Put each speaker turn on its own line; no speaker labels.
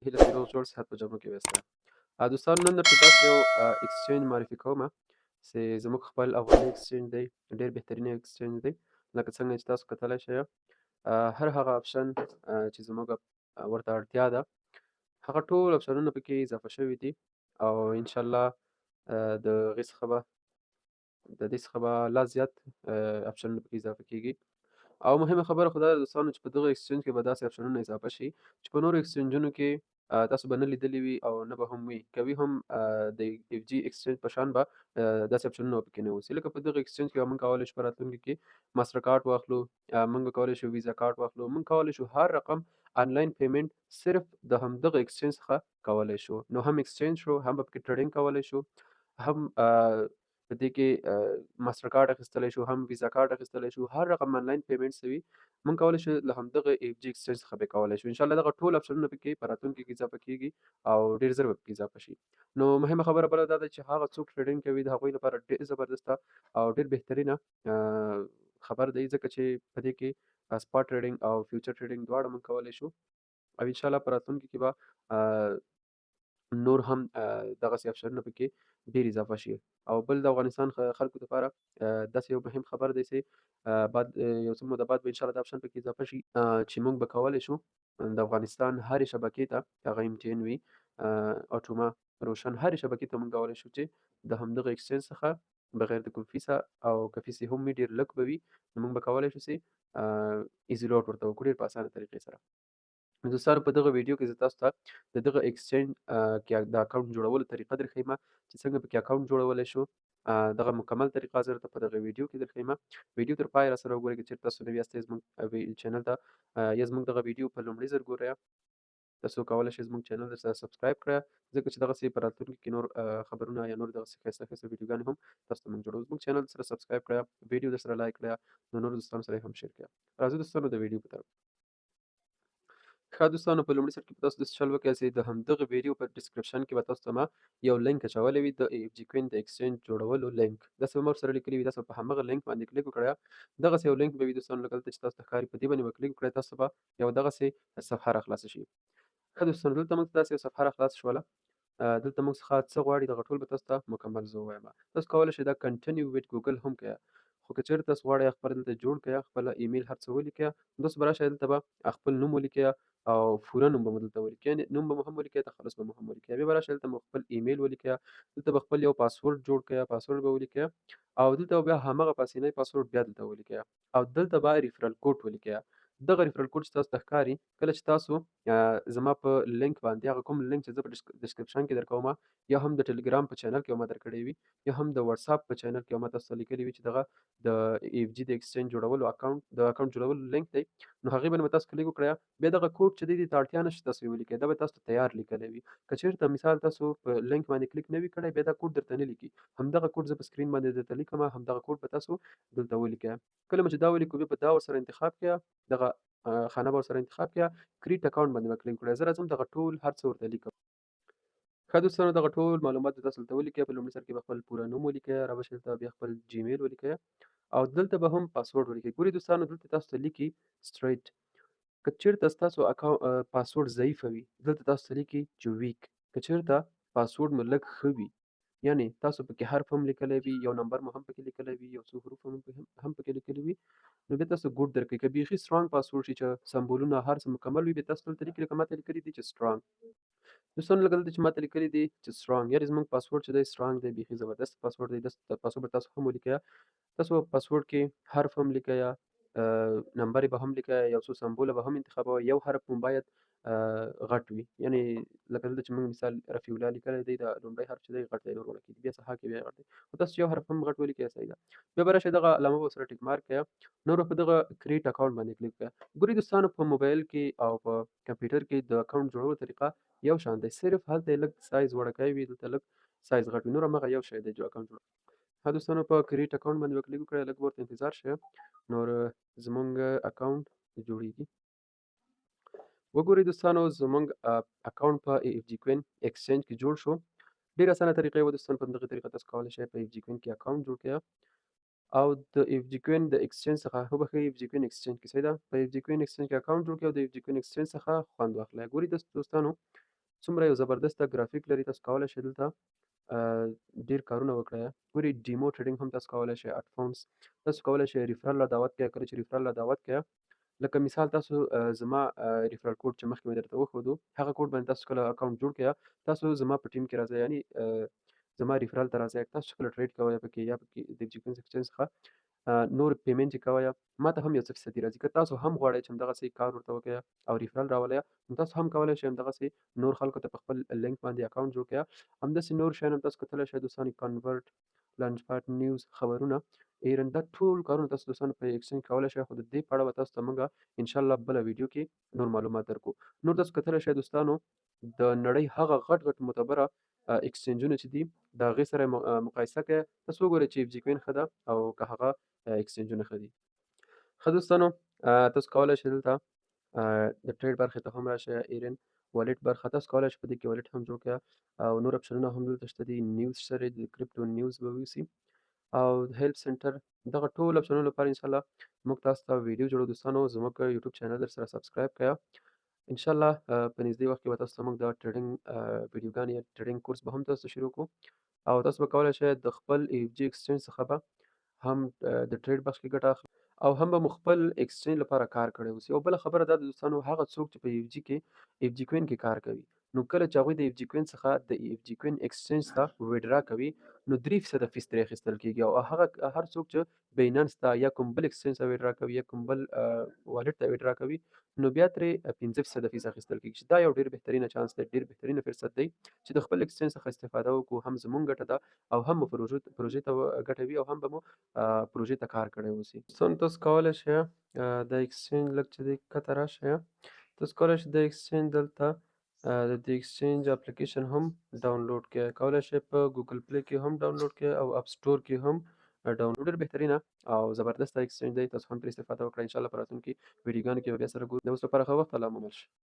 هیله چې روغ جوړ صحت په جامو کې وایسته. دوستانو نن درته داسې یو اکسچینج معرفي کومه چې زموږ خپل افغاني اکسچینج دی، ډېر بهترین اکسچینج دی. لکه څنګه چې تاسو کتلی شئ هر هغه آپشن چې زموږ ورته اړتیا ده هغه ټول آپشنونه پکې اضافه شوي دي او انشاءالله د هغې څخه به د دې څخه به لا زیات آپشنونه پکې اضافه کېږي. او مهمه خبره خو دا ده دوستانو چې په دغه اکسچینج کې به داسې آپشنونه اضافه شي چې په نورو اکسچینجونو کې تاسو به نه لیدلي وي او نه به هم وي. که وي هم د اف جي اکسچینج په شان به داسې آپشنونه به پکې نه اوسي. لکه په دغه اکسچینج کې به موږ کولی شو په راتلونکي کې ماسټر کارت واخلو، موږ به کولی شو ویزا کارت واخلو، موږ کولی شو هر رقم آنلاین پیمنټ صرف د همدغه اکسچینج څخه کولی شو. نو هم اکسچینج شو، هم به پکې ټریډینګ کولی شو، هم په دې کې ماسټر کارت اخیستلی شو، هم ویزا کارت اخیستلی شو. هر رقم آنلاین پیمنټ چې وي موږ کولی شو له همدغه اف جي اکسچینج څخه پې کولی شو. انشاءالله دغه ټول آپشنونه پکې په راتلونکي کې اضافه کېږي او ډېر ژر به پکې اضافه شي. نو مهمه خبره بله دا ده چې هغه څوک ټریډینګ کوي د هغوی لپاره ډېر زبردسته او ډېر بهترینه خبر دی، ځکه چې په دې کې سپاټ ټریډینګ او فیوچر ټریډینګ دواړه موږ کولی شو او انشاءالله په راتلونکي کې به نور هم دغسې آپشنونه پکې ډېر اضافه شي. او بل د افغانستان خلکو دپاره داسې یو مهم خبر دی چې بعد یو څه موده بعد به انشاءالله دا آپشن پکې اضافه شي چې موږ به کولی شو د افغانستان هرې شبکې ته، هغه MTN وي، اټوما، روشن، هرې شبکې ته موږ کولی شو چې د همدغه اکسچینج څخه بغیر د کوم فیسه او که فیس یې هم وي ډېر لږ به وي، نو موږ به کولی شو چې ایزي لوډ ورته وکړو ډېر په اسانه طریقې سره. دوستانو په دغه ویډیو کې زه تاسو ته د دغه اکسچینج کې د اکاونټ جوړولو طریقه درښیمه چې څنګه پکې اکاونټ جوړولی شو. دغه مکمل طریقه زه درته په دغه ویډیو کې درښیمه. ویډیو تر پایه راسره وګورئ. که چېرې تاسو نوي یاستئ زموږ چینل ته یا زموږ دغه ویډیو په لومړي ځل ګورئ، تاسو کولی شئ زموږ چینل درسره سبسکرایب کړئ، ځکه چې دغسې په راتلونکي کې نور خبرونه یا نور دغسې ښایسته ښایسته ویډیوګانې هم تاسو ته موږ جوړوو. زموږ چینل درسره سبسکرایب کړئ، ویډیو درسره لایک کړئ، د نورو دوستانو سره یې هم شیر کړئ. راځئ دوستانو د ویډیو په طرف. ښه دوستانو په لومړي سر کې به تاسو داسې چل وکړئ چې د همدغه ویډیو په ډسکرپشن کې به تاسو ته ما یو لینک اچولی وي د اف جي کوین د اکسچینج جوړولو لینک. داسې به ما ورسره لیکلي وي، تاسو په همغه لینک باندې کلیک وکړئ. دغسې یو لینک به وي دوستانو لکه دلته چې تاسو ته ښکاري، په دې باندې به کلیک وکړئ، تاسو به یو دغسې صفحه راخلاصه شي. ښه دوستانو دلته موږ ته داسې یو صفحه راخلاصه شوله. دلته موږ څخه څه غواړي دغه ټول به تاسو ته مکمل زه ووایم. تاسو کولی شئ دا کنټینیو ویت ګوګل هم کړئ، خو که چېرې تاسو غواړئ خپله دلته جوړ کړئ، خپله ایمیل هر څه ولیکئ، نو تاسو به راشئ دلته به خپل نوم ولیکئ او پوره نوم به مو دلته ولیکئ، یعنې نوم به مو هم ولیکئ، تخلص به مو هم ولیکئ. بیا به راشئ دلته مو خپل ایمیل ولیکئ، دلته به خپل یو پاسورډ جوړ کړئ، پاسورډ به ولیکئ او دلته به بیا همغه پاسینی پاسورډ بیا دلته ولیکئ او دلته به ریفرل کوډ ولیکئ. دغه ریفرل کوډ چې تاسو ته ښکاري کله چې تاسو زما په لینک باندې، هغه کوم لینک چې زه په ډسکرپشن کې درکومه، یا هم د ټلګرام په چینل کې به ما درکړی وي، یا هم د واتساپ په چینل کې به ما تاسو ته لیکلي وي چې دغه د اف جي د اکسچینج جوړولو د اکاونټ جوړولو لینک دی، نو هغې باندې به تاسو کلیک وکړئ. بیا دغه کوډ چې دی دې ته اړتیا نشته تاسو یې ولیکئ، دا به تاسو ته تیار لیکلی وي. که چېرته مثال تاسو په لینک باندې کلیک نه وي کړی، بیا دا کوډ درته نه لیکي. همدغه کوډ زه په سکرین باندې درته لیکمه، همدغه کوډ به تاسو دلته ولیکئ. کله مو چې دا ولیکو بیا به دا ورسره انتخاب کړئ، دغه خانه به ورسره انتخاب کړئ، کریټ اکاونټ باندې به کلیک وکړئ. زه راځم دغه ټول هر څه ورته لیکم. ښه دوستانو دغه ټول معلومات به تاسو دلته ولیکئ. په لومړي سر کې به خپل پوره نوم ولیکئ، رابشئ دلته بیا خپل جیمیل ولیکئ او دلته به هم پاسورډ ولیکئ. ګورئ دوستانو دلته تاسو ته لیکي سټریټ. که چېرته ستاسو پاسورډ ضعیفه وي، دلته تاسو ته لیکي چې ویک. که چېرته پاسورډ مو لږ ښه وي، یعنې تاسو پکې حرف هم لیکلی وي، یو نمبر مو هم پکې لیکلی وي، یو څو حروف هم پکې لیکلي وي، نو بیا تاسو ګوډ درکوي. که بیخي سټرانګ پاسورډ شي چې سمبولونه هر څه مکمل وي، بیا تاسو دلته لیکي لکه ماته لیکلي دي چې سټرانګ. دوستانو لکه دلته چې ماته لیکلي دي چې سټرانګ، یعنې زموږ پاسورډ چې دی سټرانګ دی، بیخي زبردست پاسورډ دی. پاسورډ به تاسو هم ولیکئ. تاسو په پاسورډ کې حرف هم لیکئ، نمبر به هم لیکئ، یو څو سمبوله به هم انتخابوئ. یو حرف مو باید غټ وي، یعنې لکه دلته چې موږ مثال رفیع الله لیکلی دی، دا لومړی حرف چې دی غټ دی، نور وړوکی دي. بیا سها کې بیا غټ دی، خو تاسو چې یو حرف هم غټ ولیکئ صحیح ده. بیا به راشئ دغه علامه به ورسره ټیک مارک کړئ، نور به په دغه کریټ اکاونټ باندې کلیک کړئ. ګورئ دوستانو په موبایل کې او په کمپیوټر کې د اکاونټ جوړولو طریقه یو شان دی، صرف هلته یې لږ سایز وړوکی وي، دلته لږ سایز غټ وي، نور همغه یو شی دی جو اکاونټ جوړ. ها دوستانو په کریټ اکاونټ باندې به کلیک وکړئ، لږ به ورته انتظار شئ، نور زموږ اکاونټ جوړیږي. وګورئ دوستانو زموږ اکاونټ په اف جي کوین اکسچینج کې جوړ شو. ډېر اسانه طریقه یې وه دوستانو. په همدغه طریقه تاسو کولی شئ په اف جي کوین کې اکاونټ جوړ کړئ او د اف جي کوین د اکسچینج څخه وبښئ، اف جي کوین اکسچینج کې صحیح ده، په اف جي کوین اکسچینج کې اکاونټ جوړ کړئ او د اف جي کوین اکسچینج څخه خوند واخلئ. ګورئ دوستانو څومره یو زبردسته ګرافیک لري، تاسو کولی شئ دلته ډېر کارونه وکړئ. ګورئ ډیمو ټریډینګ هم تاسو کولی شئ، اډفونس تاسو کولی شئ ریفرل له دعوت کړئ. کله چې ریفرل له دعوت کړئ، لکه مثال تاسو زما ریفرل کوډ چې مخکې مې درته وښودو، هغه کوډ باندې تاسو کله اکاونټ جوړ کړئ، تاسو زما په ټیم کې راځئ، یعنې زما ریفرل ته راځئ. تاسو چې کله ټریډ کوئ پکې یا پکې د جیکوینس اکسچینج څخه نور پیمنټ چې کوئ، ماته هم یو څه فیصدي راځي. که تاسو هم غواړئ چې همدغسې کار ورته وکړئ او ریفرل راولئ، نو تاسو هم کولی شئ همدغسې نور خلکو ته په خپل لینک باندې اکاونټ جوړ کړئ. همداسې نور شیان هم تاسو کتلی شئ دوستانو، کنورټ، لانچ پاډ، نیوز، خبرونه، ایرن، دا ټول کارونه تاسو دوستانو په ایکسچینج کولی شئ. خو د دې په اړه به تاسو ته موږ انشاءالله بله ویډیو کې نور معلومات درکړو. نور تاسو کتلی شئ دوستانو، د نړۍ هغه غټ غټ معتبره ایکسچینجونه چې دي، د هغې سره یې مقایسه کړئ. تاسو وګورئ چې اف جي کوین ښه ده او که هغه ایکسچینجونه ښه دي. ښه دوستانو، تاسو کولی شئ دلته د ټریډ برخې ته هم راشئ. ایرن والټ برخه تاسو کولی شئ په دې کې والټ هم جوړ کړئ او نور اپشنونه هم دلته شته دي. نیوز سره د کریپټو نیوز به وویسي او هیلپ سنټر، دغه ټول اپشنونو لپاره انشاءالله موږ تاسو ته ویډیو جوړو. دوستانو زموږ یوټیوب چینل درسره سبسکرایب کړئ. انشاءالله په نږدې وخت کې به تاسو ته موږ د ټریډینګ ویډیوګانې یا ټریډینګ کورس به هم تاسو ته شروع کړو او تاسو به کولی شئ د خپل اف جي ایکسچینج څخه به هم د ټریډ بخش کې ګټه اخلئ او هم به مو خپل ایکسچینج لپاره کار کړی اوسي. او بله خبره دا ده دوستانو، هغه څوک چې په اف جي کې اف جي کوین کې کار کوي، نو کله چې هغوی د اف جي کوین څخه د اف جي کوین ایکسچینج ته ویډرا کوي، نو 3% فیس ترې اخیستل کېږي. او هغه هر څوک چې بینانس ته یا کوم بل ایکسچینج ته ویډرا کوي یا کوم بل والټ ته ویډرا کوي، نو بیا ترې 15% فیس اخیستل کېږي، چې دا یو ډېر بهترینه چانس دی، ډېر بهترینه فرصت دی چې د خپل ایکسچینج څخه استفاده وکړو. هم زموږ ګټه ده او هم مو پروژې ته ګټه وي او هم به مو پروژې ته کار کړی اوسي. دوستانو تاسو کولی شئ د ایکسچینج لږ چې دی ښکته راشئ، تاسو کولی شئ د ایکسچینج دلته د دې ایکسچینج اپلیکیشن هم ډاونلوډ کړئ. کولی شئ په ګوګل پلی کې هم ډاونلوډ کړئ او اپ سټور کې هم ډاونلوډ. ډېر بهترینه او زبردسته ایکسچینج دی، تاسو هم ترې استفاده وکړئ. انشاءالله په راتلونکي ویډیوګانو کې به بیا سره ګورو. د اوس لپاره ښه وخت، الله مو مل شه.